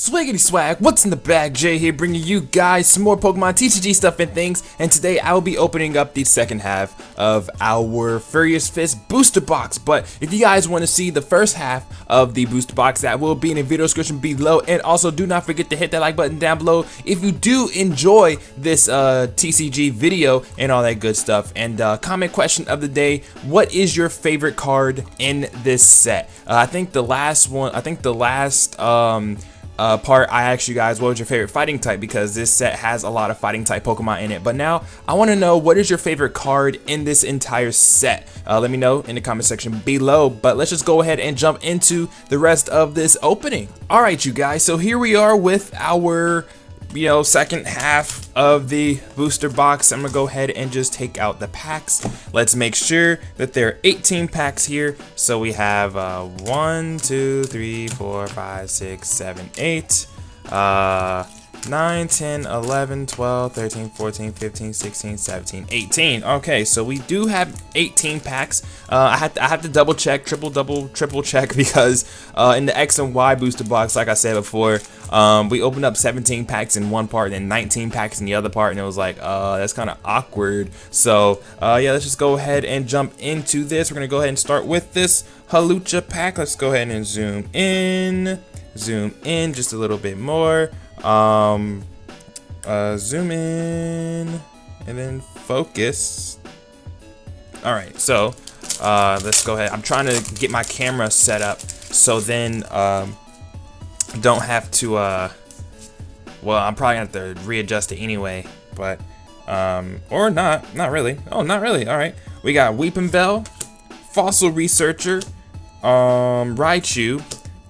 Swaggity swag, what's in the bag? Jay here bringing you guys some more Pokemon TCG stuff and things, and today I will be opening up the second half of our Furious Fist booster box. But if you guys want to see the first half of the booster box, that will be in the video description below, and also do not forget to hit that like button down below if you do enjoy this TCG video and all that good stuff. And comment question of the day: what is your favorite card in this set? I think the last part I asked you guys what was your favorite fighting type, because this set has a lot of fighting type Pokemon in it. But now I want to know, what is your favorite card in this entire set? Let me know in the comment section below. But let's just go ahead and jump into the rest of this opening. Alright you guys, so here we are with our second half of the booster box. I'm gonna go ahead and just take out the packs. Let's make sure that there are 18 packs here. So we have 1, 2, 3, 4, 5, 6, 7, 8, 9, 10, 11, 12, 13, 14, 15, 16, 17, 18. Okay, so we do have 18 packs. I have to double check, triple check, because in the X and Y booster box, like I said before, we opened up 17 packs in one part and then 19 packs in the other part, and it was like, that's kind of awkward. So yeah, let's just go ahead and jump into this. We're gonna go ahead and start with this Halucha pack. Let's go ahead and zoom in just a little bit more. Zoom in and then focus. All right, so let's go ahead. I'm trying to get my camera set up so then don't have to well, I'm probably gonna have to readjust it anyway, but or not really. Oh, not really. All right, we got Weeping Bell, Fossil Researcher, Raichu,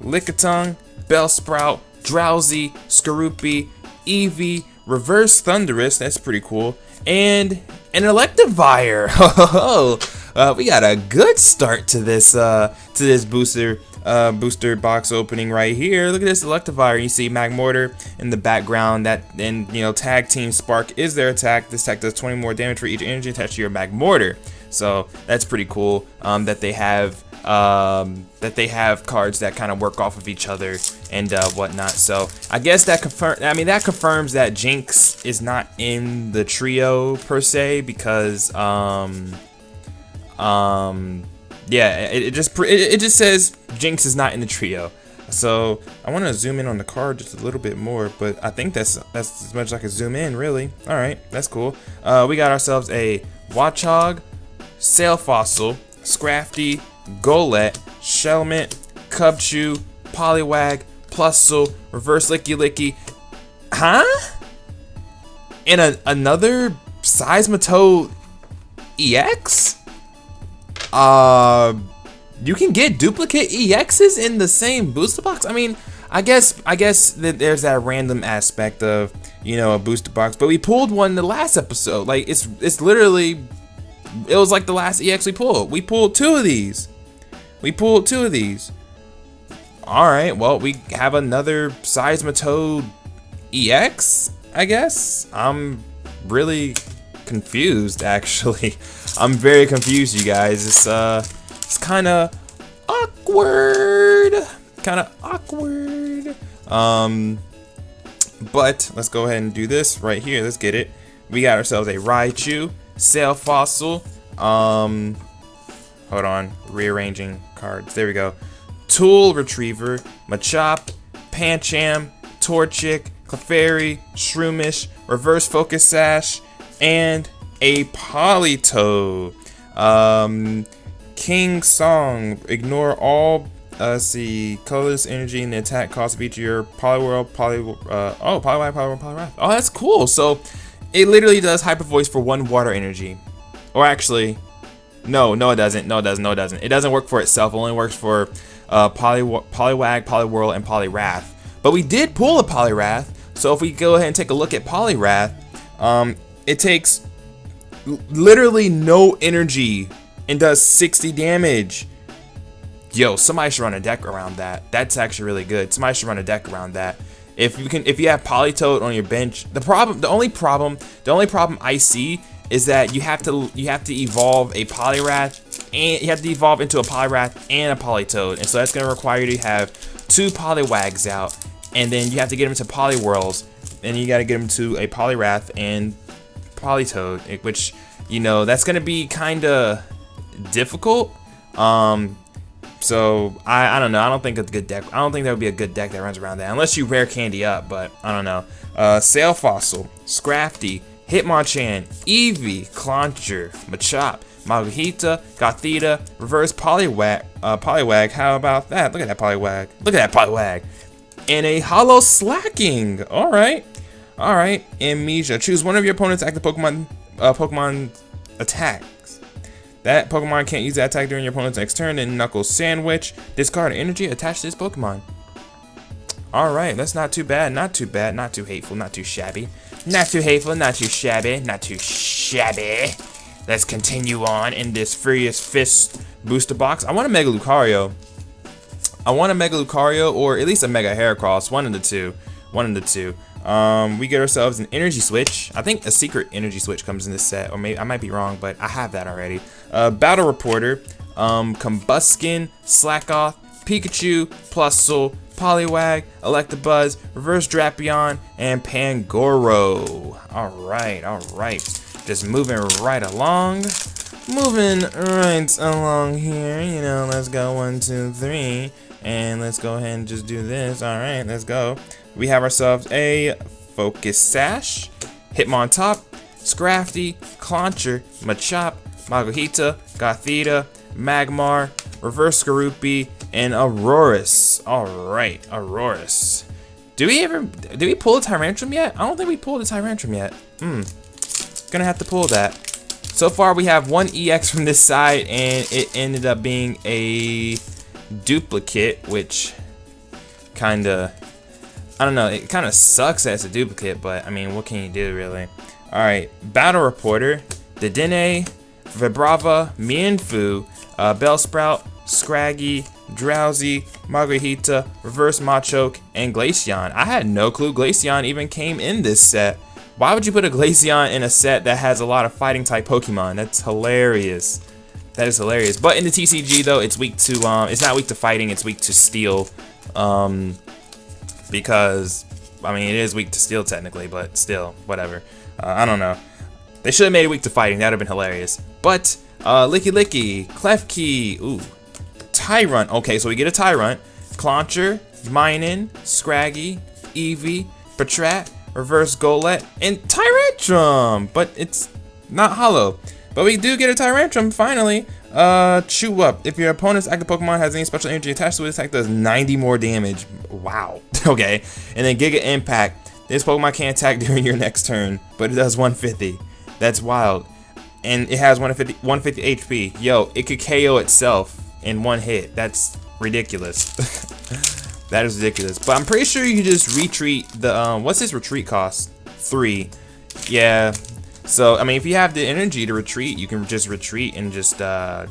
Lickitung, Bellsprout, Drowsy, Skorupi, Eevee, Reverse Thundurus, that's pretty cool, and an Electivire. We got a good start to this booster box opening right here. Look at this Electivire. You see Magmortar in the background. That, and Tag Team Spark is their attack. This attack does 20 more damage for each energy attached to your Magmortar. So that's pretty cool that they have cards that kind of work off of each other and whatnot. So I guess that confirms that Jinx is not in the trio per se, because yeah, it just says Jinx is not in the trio. So I want to zoom in on the card just a little bit more, but I think that's as much as I can zoom in, really. All right, that's cool. We got ourselves a Watchog, Sail Fossil, Scrafty, Golett, Shelmet, Cubchoo, Poliwag, Plusle, Reverse Licky, huh? And another Seismitoad EX? You can get duplicate EXs in the same booster box? I mean, I guess that there's that random aspect of, a booster box, but we pulled one in the last episode. Like, it's literally, it was like the last EX we pulled. We pulled two of these. Alright, well, we have another Seismitoad EX, I guess? I'm really confused, actually. I'm very confused, you guys. It's kind of awkward. But let's go ahead and do this right here. Let's get it. We got ourselves a Raichu, Sail Fossil, hold on, rearranging cards. There we go. Tool Retriever, Machop, Pancham, Torchic, Clefairy, Shroomish, Reverse Focus Sash, and a Politoed. King Song, ignore all colorless energy and the attack cost of each of your Poliwhirl, Poliwag, Poliwrath. Oh, that's cool. So it literally does Hyper Voice for 1 water energy. Or actually, no, it doesn't. No, it doesn't. It doesn't work for itself. It only works for Poliwag, Poliwhirl, and Poliwrath. But we did pull a Poliwrath. So if we go ahead and take a look at Poliwrath, it takes literally no energy and does 60 damage. Yo, somebody should run a deck around that. That's actually really good. Somebody should run a deck around that. If you have Politoed on your bench, the only problem I see is that you have to evolve a Poliwrath, and you have to evolve into a Poliwrath and a Politoed, and so that's gonna require you to have 2 Poliwags out and then you have to get him to Poliwhirls, and you got to get him to a Poliwrath and Politoed, which, you know, that's gonna be kind of difficult. So I don't know. I don't think it's a good deck. I don't think that would be a good deck that runs around that, unless you rare candy up. But I don't know. Sail Fossil, Scrafty, Hitmonchan, Eevee, Clauncher, Machop, Makuhita, Gothita, Reverse Poliwag. How about that? Look at that Poliwag. Look at that Poliwag. And a Hollow Slacking. All right. Amnesia. Choose one of your opponent's active Pokemon attacks. That Pokemon can't use that attack during your opponent's next turn. Then Knuckle Sandwich. Discard energy attached to this Pokemon. Alright, that's not too bad. Not too bad. Not too hateful. Not too shabby. Not too hateful. Not too shabby. Not too shabby. Let's continue on in this Furious Fist booster box. I want a Mega Lucario. Or at least a Mega Heracross. One of the two. We get ourselves an energy switch. I think a secret energy switch comes in this set, or maybe I might be wrong, but I have that already. Battle Reporter, Combuskin, Slackoth, Pikachu, Plusle, Poliwag, Electabuzz, Reverse Drapion, and Pangoro. Alright. Just moving right along. Here. You know, let's go 1, 2, 3. And let's go ahead and just do this. Alright, let's go. We have ourselves a Focus Sash, Hitmontop, Scrafty, Clauncher, Machop, Makuhita, Gothita, Magmar, Reverse Skorupi, and Aurorus. Alright, Aurorus. Did we pull a Tyrantrum yet? I don't think we pulled a Tyrantrum yet. Gonna have to pull that. So far we have one EX from this side, and it ended up being a duplicate, which kinda, I don't know, it kinda sucks that it's a duplicate, but I mean, what can you do really? Alright, Battle Reporter, Dedenne, Vibrava, Mienfoo, Bellsprout, Scraggy, Drowsy, Makuhita, Reverse Machoke, and Glaceon. I had no clue Glaceon even came in this set. Why would you put a Glaceon in a set that has a lot of fighting type Pokemon? That's hilarious. That is hilarious. But in the TCG though, it's weak to it's not weak to fighting, it's weak to steel. Because I mean, it is weak to steel technically, but still, whatever. I don't know. They should have made it weak to fighting. That would have been hilarious. But Licky, Klefki, ooh, Tyrunt. Okay, so we get a Tyrunt, Clauncher, Minun, Scraggy, Eevee, Patrat, Reverse Golett, and Tyrantrum. But it's not hollow. But we do get a Tyrantrum finally. Chew Up. If your opponent's active Pokemon has any special energy attached to it, attack does 90 more damage. Wow. Okay. And then Giga Impact. This Pokemon can't attack during your next turn, but it does 150. That's wild. And it has 150 HP. Yo, it could KO itself in one hit. That's ridiculous. That is ridiculous. But I'm pretty sure you can just retreat the what's his retreat cost? 3. Yeah. So I mean, if you have the energy to retreat, you can just retreat and just yeah,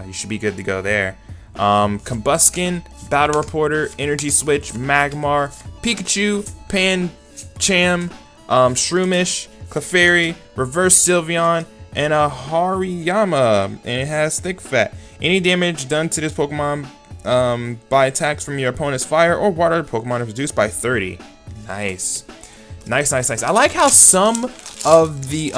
you should be good to go there. Combuskin, Battle Reporter, Energy Switch, Magmar, Pikachu, Pancham, Shroomish, Clefairy, Reverse Sylveon, and a Hariyama, and it has Thick Fat. Any damage done to this Pokemon by attacks from your opponent's fire or water Pokemon is reduced by 30. Nice. Nice. I like how some of the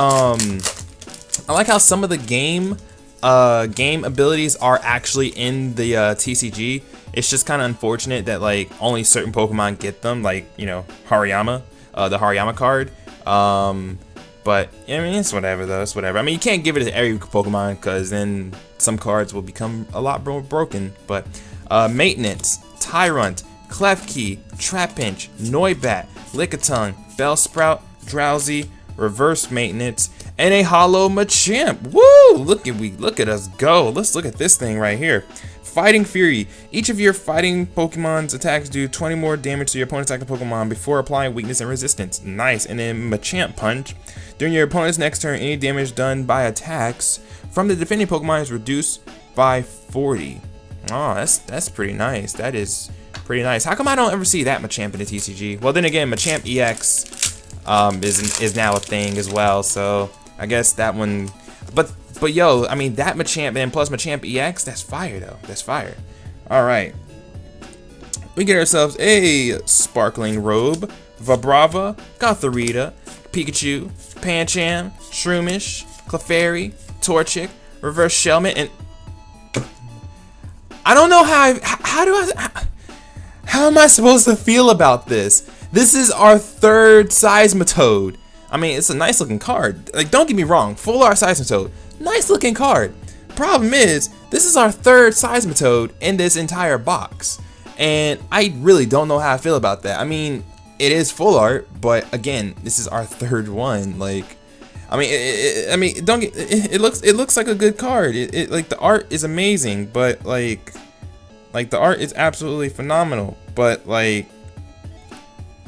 game abilities are actually in the TCG. It's just kind of unfortunate that like only certain Pokemon get them, like, you know, Hariyama, the Hariyama card. But I mean, it's whatever though. It's whatever. I mean, you can't give it to every Pokemon because then some cards will become a lot more broken. But Maintenance, Tyrunt, Klefki, Trapinch, Noibat, Lickitung, Bellsprout, Drowsy, Reverse Maintenance, and a Hollow Machamp. Woo! Look at us go. Let's look at this thing right here. Fighting Fury. Each of your fighting Pokemon's attacks do 20 more damage to your opponent's active Pokemon before applying weakness and resistance. Nice. And then Machamp Punch. During your opponent's next turn, any damage done by attacks from the defending Pokemon is reduced by 40. Oh, that's pretty nice. That is pretty nice. How come I don't ever see that Machamp in the TCG? Well, then again, Machamp EX is now a thing as well. So I guess that one. But yo, I mean, that Machamp and plus Machamp EX, that's fire though. That's fire. All right. We get ourselves a Sparkling Robe, Vibrava, Gothorita, Pikachu, Pancham, Shroomish, Clefairy, Torchic, Reverse Shelmet, and I don't know how am I supposed to feel about this? This is our third Seismitoad. I mean, it's a nice looking card. Like, don't get me wrong, full art Seismitoad, nice looking card. Problem is, this is our third Seismitoad in this entire box, and I really don't know how I feel about that. I mean, it is full art, but again, this is our third one. Like, I mean, it looks like a good card. Like, the art is amazing, but like the art is absolutely phenomenal. But like,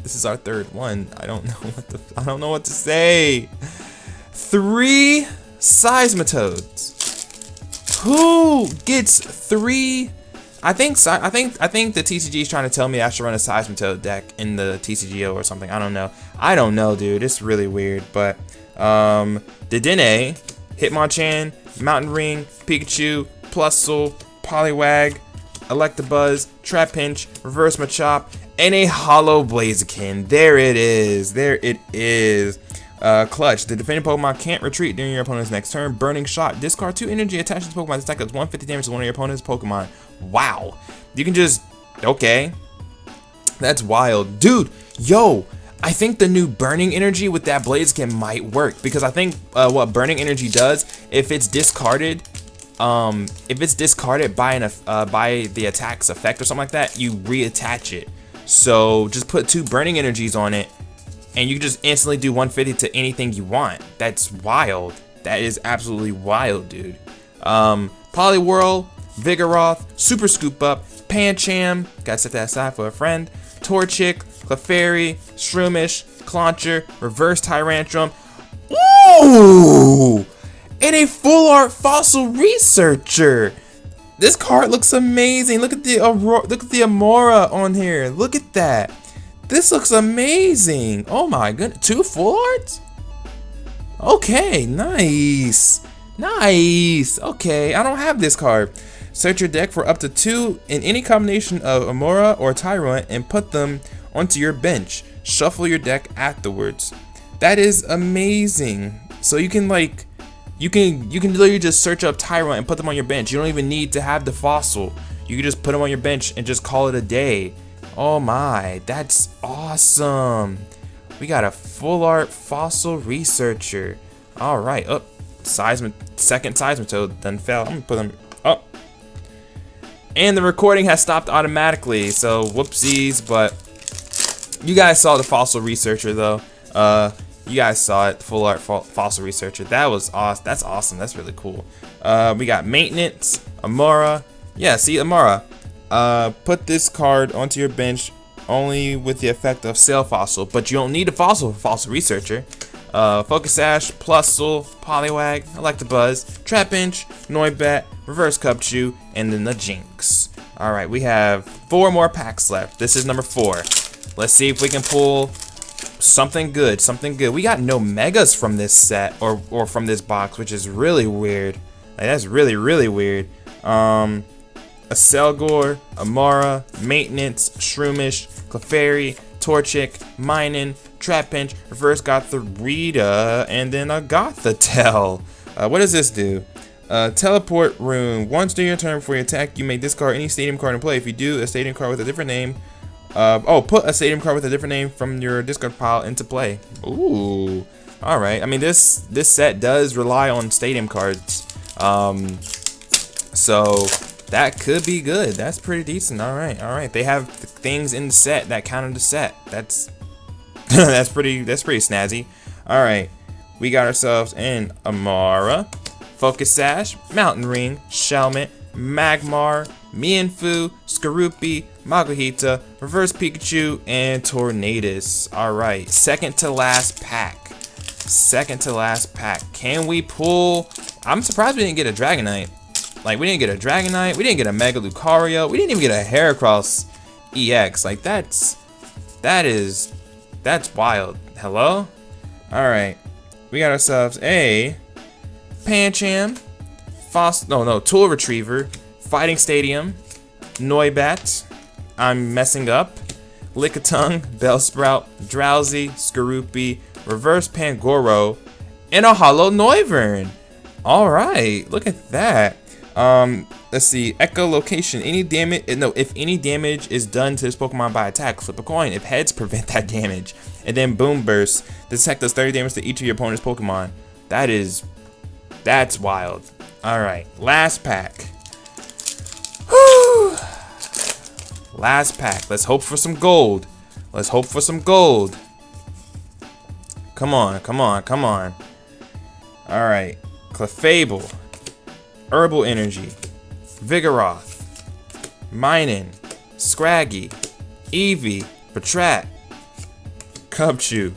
this is our third one. I don't know what to say. 3 Seismitoads. Who gets 3? I think the TCG is trying to tell me I should run a Seismitoad deck in the TCGO or something. I don't know, dude. It's really weird. But Dedenne, Hitmonchan, Mountain Ring, Pikachu, Plusle, Poliwag, Electabuzz, Trapinch, Reverse Machop, and a Hollow Blaziken. There it is. Clutch. The defending Pokemon can't retreat during your opponent's next turn. Burning Shot. Discard 2 energy attached to the Pokemon's attack. Does 150 damage to one of your opponent's Pokemon. Wow. You can just... Okay. That's wild. Dude, yo, I think the new Burning Energy with that Blaziken might work. Because I think what Burning Energy does, if it's discarded by the attack's effect or something like that, you reattach it. So just put 2 Burning Energies on it, and you can just instantly do 150 to anything you want. That's wild. That is absolutely wild, dude. Poliwhirl, Vigoroth, Super Scoop Up, Pancham, gotta set that aside for a friend, Torchic, Clefairy, Shroomish, Clauncher, Reverse Tyrantrum. Ooh! And a full art Fossil Researcher. This card looks amazing. Look at the Amora on here. Look at that. This looks amazing. Oh my goodness. 2 full arts? Okay, nice. Nice. Okay, I don't have this card. Search your deck for up to 2 in any combination of Amora or Tyrant and put them onto your bench. Shuffle your deck afterwards. That is amazing. So you can like, you can literally just search up Tyrant and put them on your bench. You don't even need to have the fossil. You can just put them on your bench and just call it a day. Oh my, that's awesome. We got a full art Fossil Researcher. All right, up. Second Seismitoad then fell. I'm gonna put them up. And the recording has stopped automatically, so whoopsies, but you guys saw the Fossil Researcher though. You guys saw it, full art Fossil Researcher. That was awesome. That's awesome. That's really cool. We got Maintenance, Amora. Yeah, see, Amora. Put this card onto your bench only with the effect of Sail Fossil, but you don't need a Fossil for Fossil Researcher. Focus Sash, Plusle, Poliwag, Electabuzz, Trapinch, Noibat, Reverse Cubchoo, and then the Jinx. Alright, we have 4 more packs left. This is number 4. Let's see if we can pull something good, We got no megas from this set, or from this box, which is really weird. Like, that's really, really weird. A Selgor, Amara, Maintenance, Shroomish, Clefairy, Torchic, Minun, Trapinch, Reverse Gothorita, and then a Gothitelle. What does this do? Teleport Room. Once during your turn before you attack, you may discard any stadium card in play. If you do, a stadium card with a different name. Put a stadium card with a different name from your discard pile into play. Ooh. Alright. I mean, this set does rely on stadium cards. So that could be good. That's pretty decent. Alright. They have things in the set that counter the set. That's that's pretty snazzy. Alright. We got ourselves an Amara, Focus Sash, Mountain Ring, Shelmet, Magmar, Mienfoo, Skorupi, Makuhita, Reverse Pikachu, and Tornadus. Alright, second to last pack. Can we pull? I'm surprised we didn't get a Dragonite. Like, we didn't get a Dragonite, we didn't get a Mega Lucario, we didn't even get a Heracross EX. Like, that's wild. Hello? Alright. We got ourselves a Pancham, Tool Retriever, Fighting Stadium, Noibat, I'm messing up. Lickitung, Bellsprout, Drowsy, Skorupi, Reverse Pangoro, and a Holo Noivern. Alright, look at that. Let's see, echolocation. If any damage is done to this Pokemon by attack, flip a coin. If heads, prevent that damage. And then Boom Burst. This attack does 30 damage to each of your opponent's Pokemon. That's wild. Alright, last pack. Whew. Last pack. Let's hope for some gold. Let's hope for some gold. Come on, come on, come on. Alright, Clefable, Herbal Energy, Vigoroth, Minun, Scraggy, Eevee, Patrat, Cubchoo,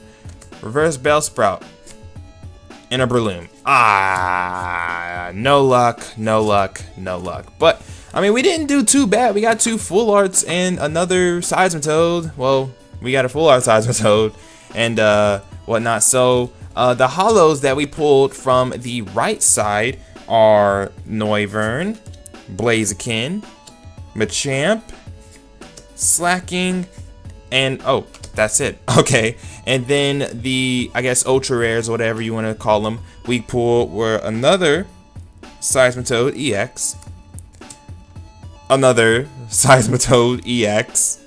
Reverse Bellsprout, and a Breloom. No luck, no luck, no luck. But, I mean, we didn't do too bad. We got 2 full arts and another Seismitoad. Well, we got a full art Seismitoad and whatnot. So, the holos that we pulled from the right side are Noivern, Blaziken, Machamp, Slacking, and oh, that's it. Okay, and then the, I guess, ultra rares, whatever you want to call them, we pulled were another Seismitoad EX, another Seismitoad EX,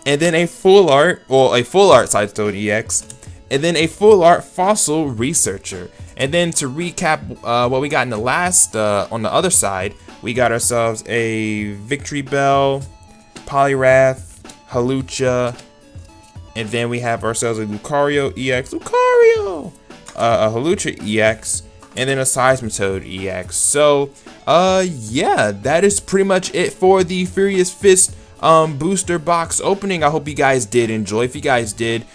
and then a full art Seismitoad EX, and then a full art Fossil Researcher. And then to recap what we got in the last, on the other side, we got ourselves a Victory Bell, Poliwrath, Hawlucha, and then we have ourselves a Lucario EX, a Hawlucha EX, and then a Seismitoad EX. So, yeah, that is pretty much it for the Furious Fist booster box opening. I hope you guys did enjoy. If you guys did,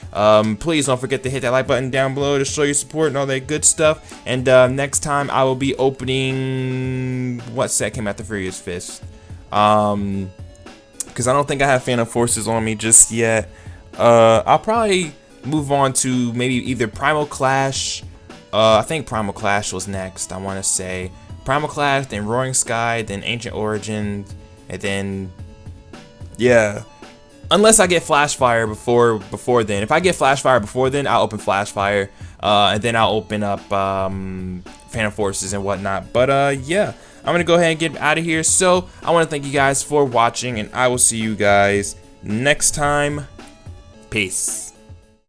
please don't forget to hit that like button down below to show your support and all that good stuff. And next time I will be opening, what set came after Furious Fist? Because I don't think I have Phantom Forces on me just yet. I'll probably move on to maybe either Primal Clash. I think Primal Clash was next, I want to say. Primal Clash, then Roaring Sky, then Ancient Origins, and then, yeah. Unless I get Flash Fire before then. If I get Flash Fire before then, I'll open Flash Fire, and then I'll open up Phantom Forces and whatnot. But yeah, I'm gonna go ahead and get out of here. So I want to thank you guys for watching, and I will see you guys next time. Peace.